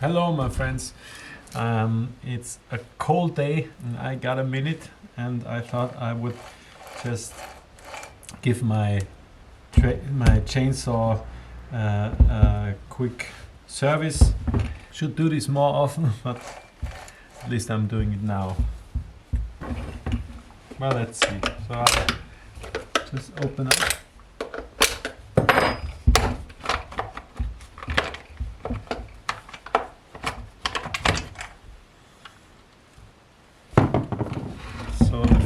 Hello, my friends. It's a cold day, and I got a minute, and I thought I would just give my chainsaw a quick service. Should do this more often, but at least I'm doing it now. Well, let's see. So I'll just open up. So the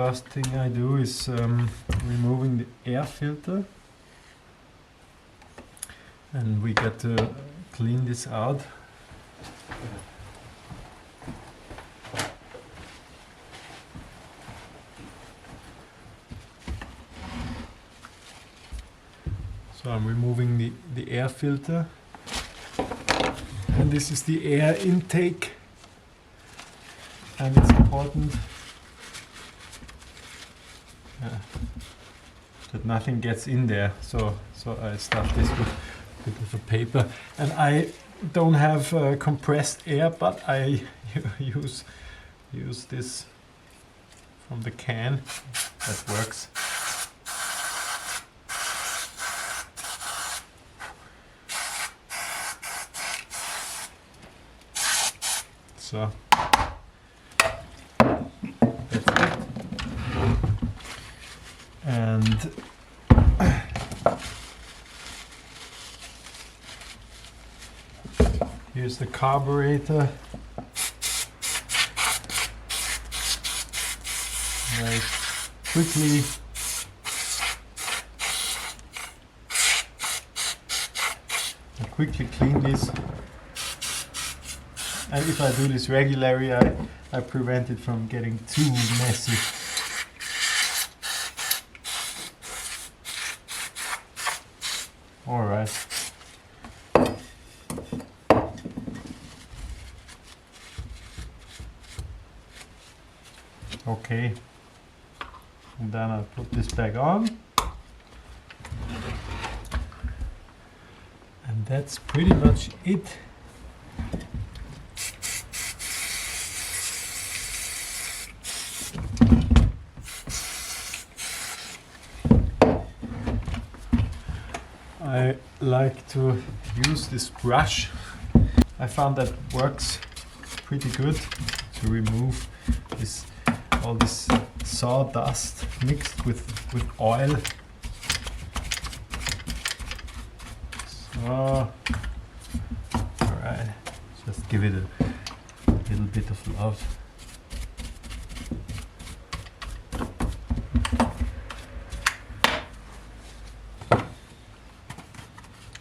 first thing I do is removing the air filter, and we got to clean this out. So I'm removing the air filter, and this is the air intake, and it's important that nothing gets in there. So I stuff this with a bit of a paper, and I don't have compressed air, but I use this from the can. That works. So that's it. And here's the carburetor. I quickly clean this. And if I do this regularly, I prevent it from getting too messy. All right. Okay. And then I'll put this back on. And that's pretty much it. I like to use this brush. I found that works pretty good to remove all this sawdust mixed with oil. So, alright, just give it a little bit of love.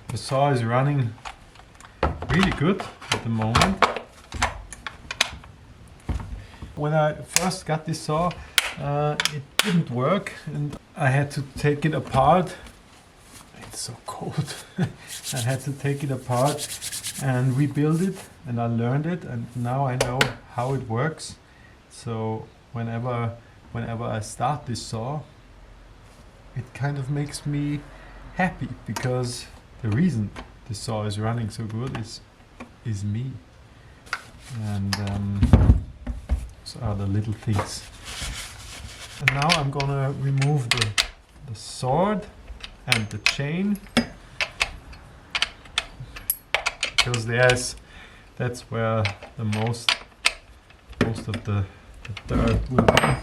The saw is running really good at the moment. When I first got this saw, it didn't work, and I had to take it apart. It's so cold. I had to take it apart and rebuild it, and I learned it, and now I know how it works. So whenever I start this saw, it kind of makes me happy, because the reason the saw is running so good is me. And those are the little things. And now I'm gonna remove the sword and the chain, because that's where the most of the dirt will be.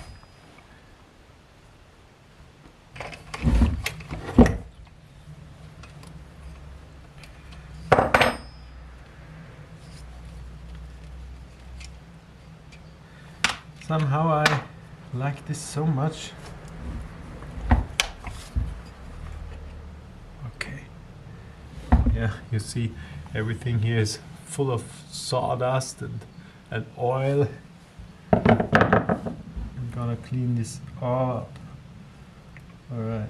Somehow I like this so much. Okay. Yeah, you see everything here is full of sawdust and oil. I'm gonna clean this all up. Alright.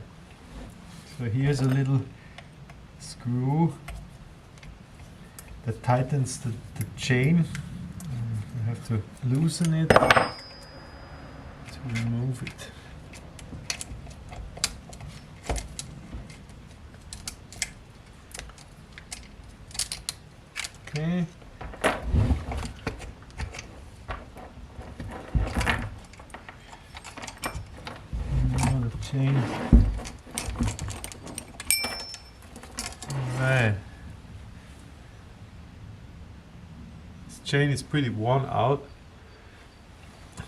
So here's a little screw that tightens the chain. I have to loosen it to remove it. Okay. Another chain. Alright. This chain is pretty worn out.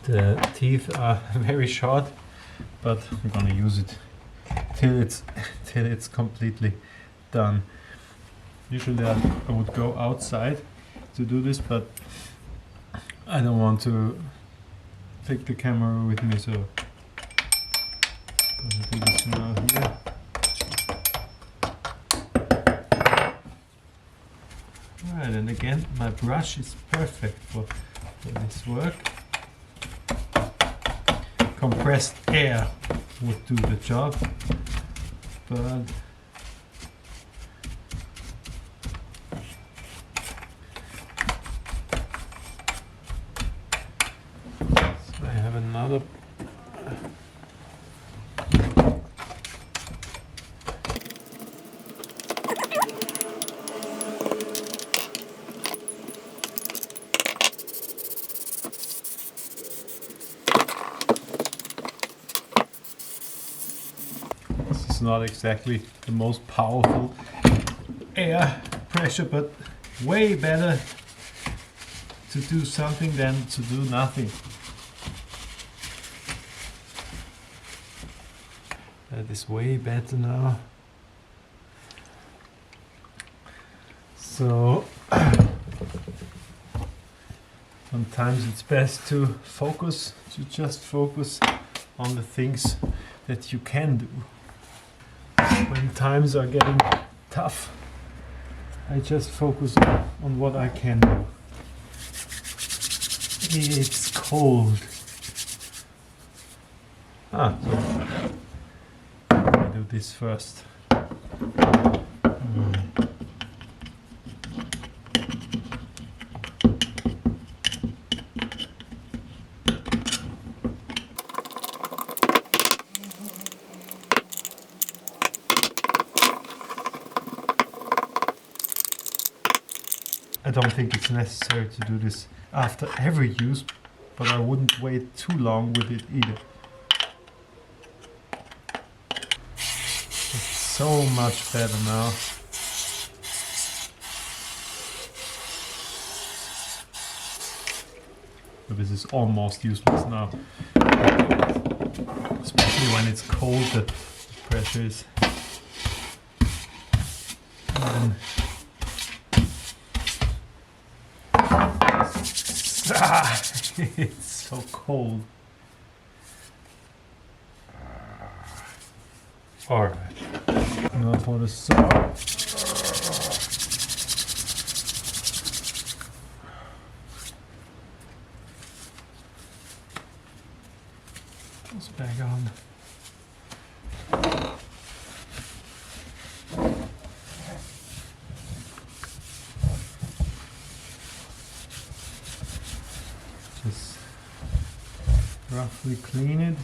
The teeth are very short, but I'm gonna use it till it's completely done. Usually I would go outside to do this, but I don't want to take the camera with me, so I'm gonna do this now here. Alright, and again my brush is perfect for this work. Compressed air would do the job, but I have another. This is not exactly the most powerful air pressure, but way better to do something than to do nothing. That is way better now. So sometimes it's best to just focus on the things that you can do. When times are getting tough, I just focus on what I can do. It's cold. So I do this first. I don't think it's necessary to do this after every use, but I wouldn't wait too long with it either. It's so much better now. But this is almost useless now. Especially when it's cold, the pressure is even. It's so cold. Alright. Now for the saw. Goes back on. Just roughly clean it.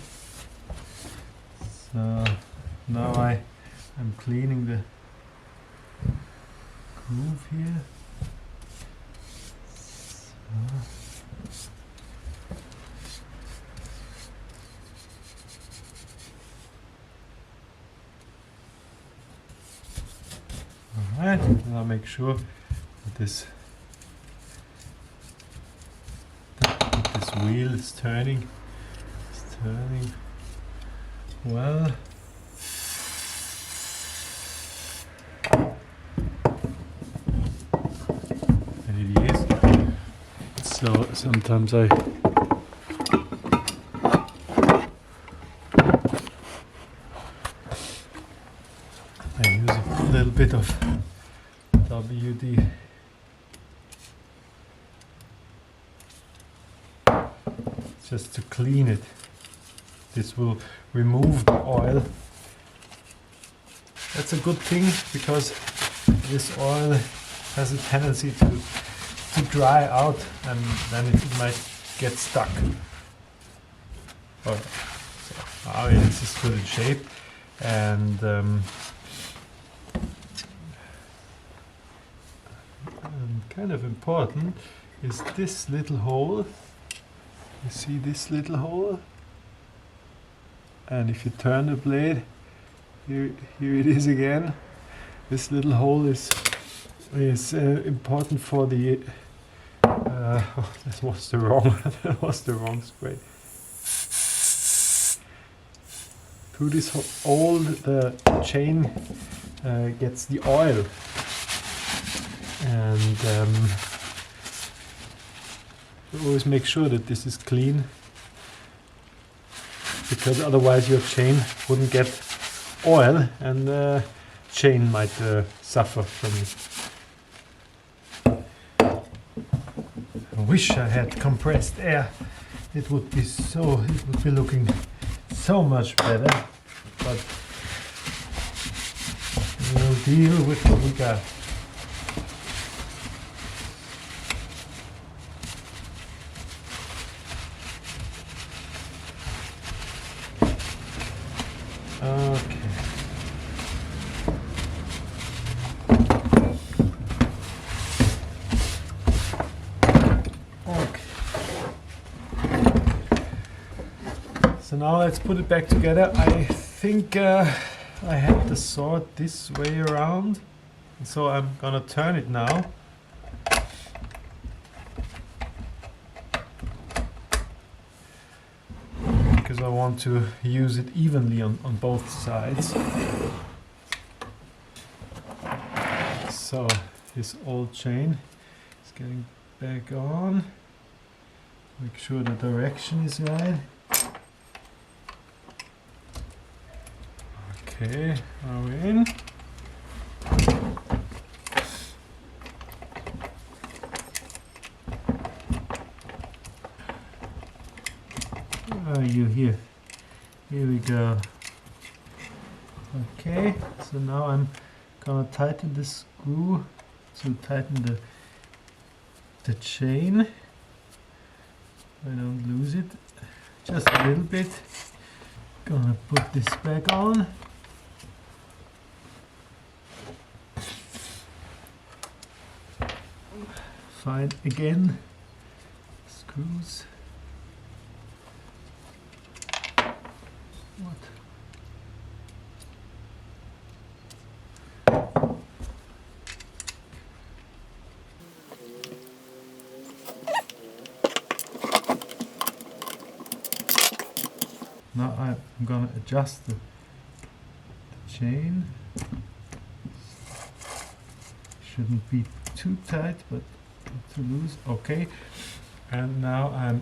So now I'm cleaning the groove here. Alright, and I'll make sure that this wheel is turning. It's turning well. And it is. So sometimes I use a little bit of WD. Just to clean it. This will remove the oil. That's a good thing because this oil has a tendency to dry out and then it might get stuck. Alright, so now this is good in shape, and kind of important is this little hole. You see this little hole? And if you turn the blade, here it is again. This little hole is important for the. That was the wrong spray. Through this hole, the chain gets the oil, and always make sure that this is clean, because otherwise your chain wouldn't get oil, and the chain might suffer from it. I wish I had compressed air. It would be looking so much better, but we'll deal with what we got. Okay. So now let's put it back together. I think I had the sword this way around, so I'm gonna turn it now. Because I want to use it evenly on both sides. So this old chain is getting back on. Make sure the direction is right. Okay, are we in? Are you here? Here we go. Okay, so now I'm gonna tighten the screw to tighten the chain. I don't lose it. Just a little bit. Gonna put this back on. Find again screws. What? Now I'm gonna adjust the chain. Shouldn't be too tight, but not too loose. Okay. And now I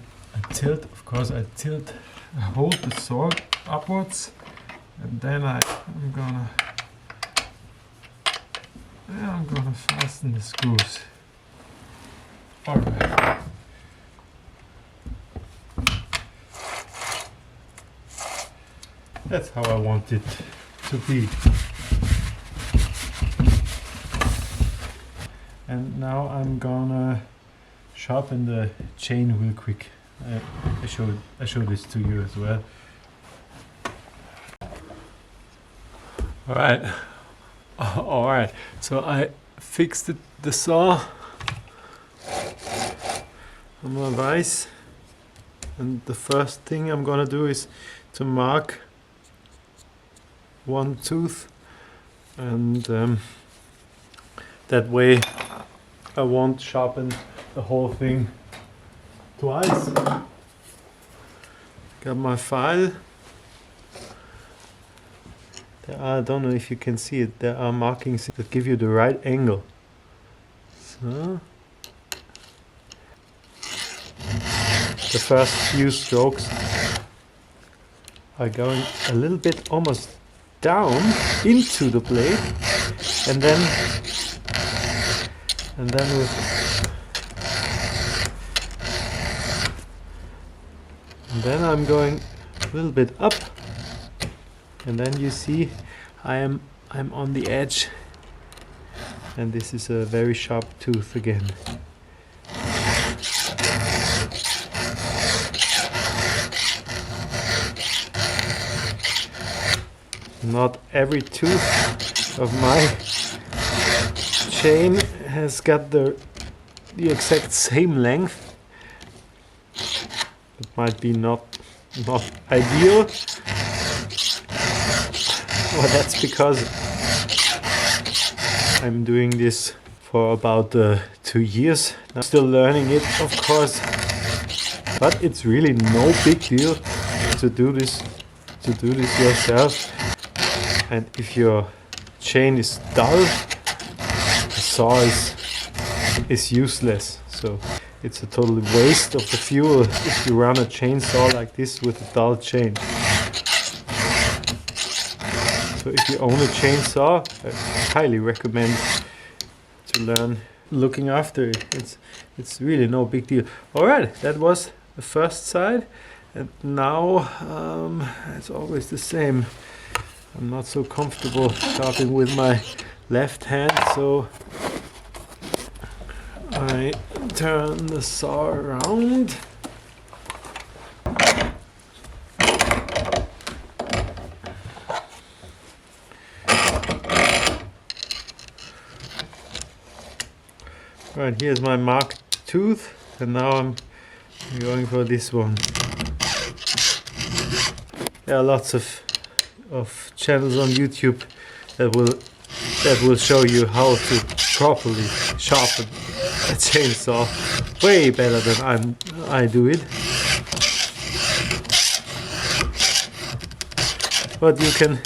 tilt. Of course, I hold the sword upwards, and then I'm gonna fasten the screws. All right. That's how I want it to be. And now I'm gonna sharpen the chain real quick. I show this to you as well. All right. So I fixed the saw on my vise, and the first thing I'm gonna do is to mark one tooth, and that way I won't sharpen the whole thing twice. Got my file. I don't know if you can see it, there are markings that give you the right angle. So the first few strokes are going a little bit almost down into the blade, and then I'm going a little bit up, and then you see I'm on the edge, and this is a very sharp tooth again. Not every tooth of my chain has got the the exact same length. It might be not ideal, well, that's because I'm doing this for about 2 years. I'm still learning it, of course, but it's really no big deal to do this yourself. And if your chain is dull, the saw is useless. So it's a total waste of the fuel if you run a chainsaw like this with a dull chain. So if you own a chainsaw, I highly recommend to learn looking after it. It's really no big deal. Alright, that was the first side, and now it's always the same. I'm not so comfortable sharpening with my left hand, so I turn the saw around. Right, here's my marked tooth, and now I'm going for this one. There are lots of channels on YouTube that will show you how to properly sharpen a chainsaw way better than I do it. But you can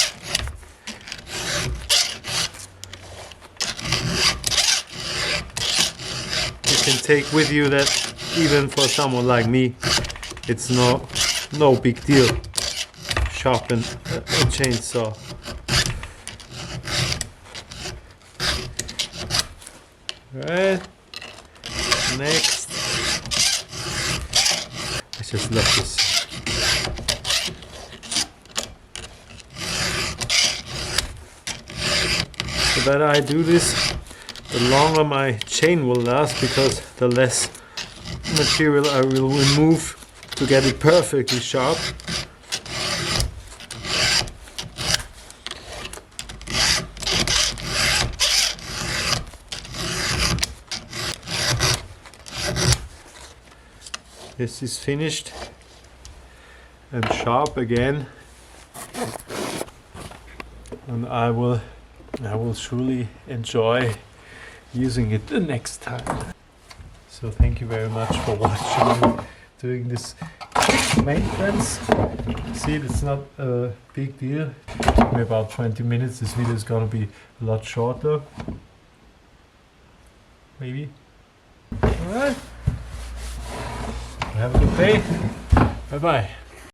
take with you that even for someone like me, it's no big deal sharpen a chainsaw. Right, next, I just love this. The better I do this, the longer my chain will last, because the less material I will remove to get it perfectly sharp. This is finished and sharp again, and I will surely enjoy using it the next time. So thank you very much for watching, doing this quick maintenance. See, it's not a big deal. It took me about 20 minutes. This video is gonna be a lot shorter, maybe. All right. Have a good day. Bye bye.